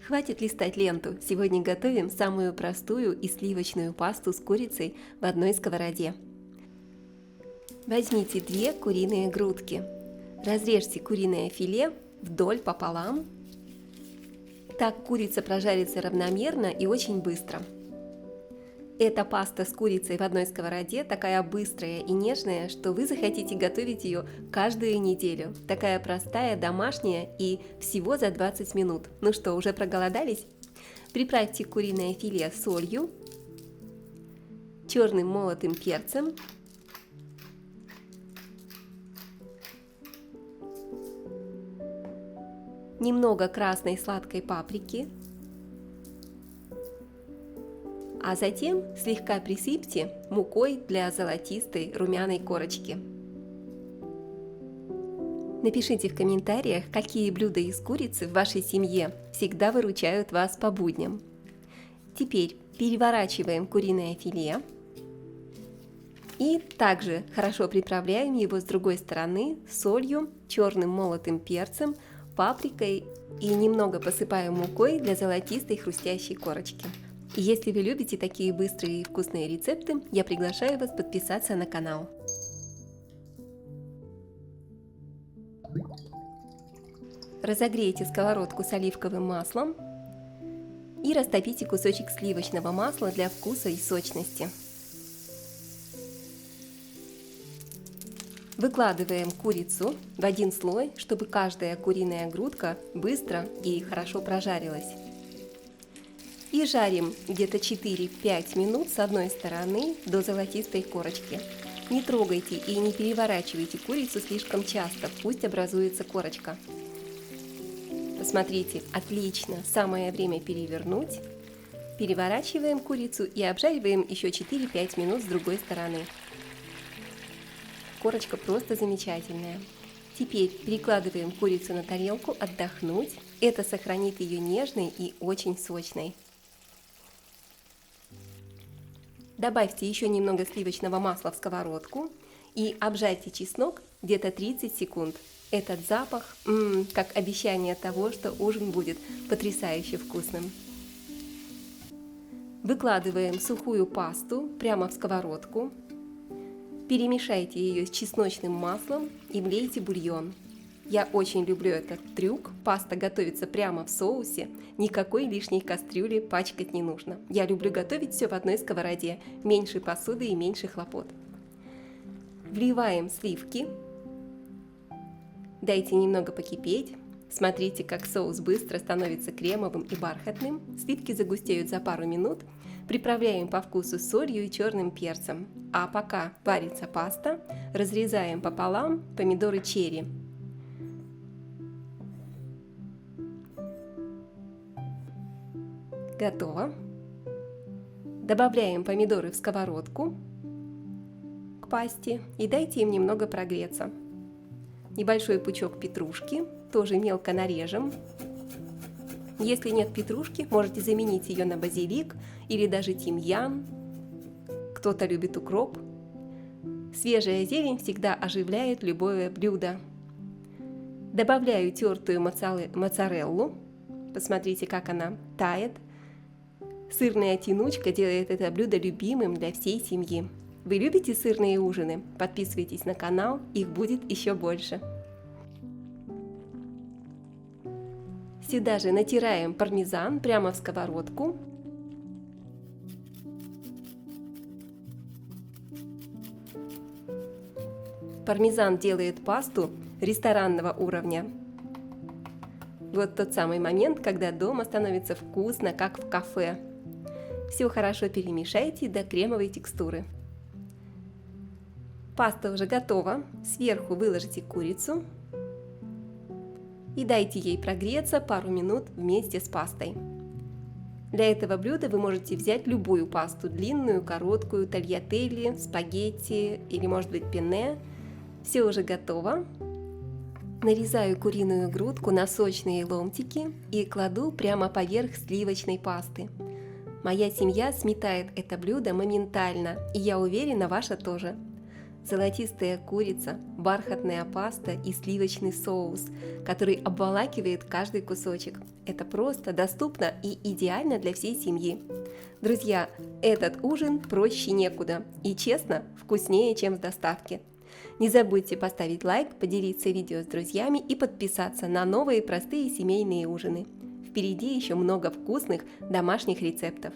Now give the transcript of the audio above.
Хватит листать ленту. Сегодня готовим самую простую и сливочную пасту с курицей в одной сковороде. Возьмите 2 куриные грудки. Разрежьте куриное филе вдоль пополам. Так курица прожарится равномерно и очень быстро. Эта паста с курицей в одной сковороде такая быстрая и нежная, что вы захотите готовить ее каждую неделю. Такая простая, домашняя и всего за 20 минут. Ну что, уже проголодались? Приправьте куриное филе солью, черным молотым перцем, немного красной сладкой паприки, а затем слегка присыпьте мукой для золотистой румяной корочки. Напишите в комментариях, какие блюда из курицы в вашей семье всегда выручают вас по будням. Теперь переворачиваем куриное филе и также хорошо приправляем его с другой стороны солью, черным молотым перцем, паприкой и немного посыпаем мукой для золотистой хрустящей корочки. И если вы любите такие быстрые и вкусные рецепты, я приглашаю вас подписаться на канал. Разогрейте сковородку с оливковым маслом и растопите кусочек сливочного масла для вкуса и сочности. Выкладываем курицу в один слой, чтобы каждая куриная грудка быстро и хорошо прожарилась. И жарим где-то 4-5 минут с одной стороны до золотистой корочки. Не трогайте и не переворачивайте курицу слишком часто, пусть образуется корочка. Посмотрите, отлично, самое время перевернуть. Переворачиваем курицу и обжариваем еще 4-5 минут с другой стороны. Корочка просто замечательная. Теперь перекладываем курицу на тарелку отдохнуть. Это сохранит ее нежной и очень сочной. Добавьте еще немного сливочного масла в сковородку и обжарьте чеснок где-то 30 секунд. Этот запах, как обещание того, что ужин будет потрясающе вкусным. Выкладываем сухую пасту прямо в сковородку. Перемешайте ее с чесночным маслом и влейте бульон. Я очень люблю этот трюк. Паста готовится прямо в соусе. Никакой лишней кастрюли пачкать не нужно. Я люблю готовить все в одной сковороде. Меньше посуды и меньше хлопот. Вливаем сливки. Дайте немного покипеть. Смотрите, как соус быстро становится кремовым и бархатным. Сливки загустеют за пару минут. Приправляем по вкусу солью и черным перцем. А пока варится паста, разрезаем пополам помидоры черри. Готово. Добавляем помидоры в сковородку к пасте и дайте им немного прогреться. Небольшой пучок петрушки, тоже мелко нарежем. Если нет петрушки, можете заменить ее на базилик или даже тимьян. Кто-то любит укроп. Свежая зелень всегда оживляет любое блюдо. Добавляю тертую моцареллу. Посмотрите, как она тает. Сырная тянучка делает это блюдо любимым для всей семьи. Вы любите сырные ужины? Подписывайтесь на канал, их будет еще больше. Сюда же натираем пармезан прямо в сковородку. Пармезан делает пасту ресторанного уровня. Вот тот самый момент, когда дома становится вкусно, как в кафе. Все хорошо перемешайте до кремовой текстуры. Паста уже готова. Сверху выложите курицу и дайте ей прогреться пару минут вместе с пастой. Для этого блюда вы можете взять любую пасту, длинную, короткую, тальятелли, спагетти или, может быть, пенне. Все уже готово. Нарезаю куриную грудку на сочные ломтики и кладу прямо поверх сливочной пасты. Моя семья сметает это блюдо моментально, и я уверена, ваша тоже. Золотистая курица, бархатная паста и сливочный соус, который обволакивает каждый кусочек. Это просто, доступно и идеально для всей семьи. Друзья, этот ужин проще некуда и, честно, вкуснее, чем с доставки. Не забудьте поставить лайк, поделиться видео с друзьями и подписаться на новые простые семейные ужины. Впереди еще много вкусных домашних рецептов.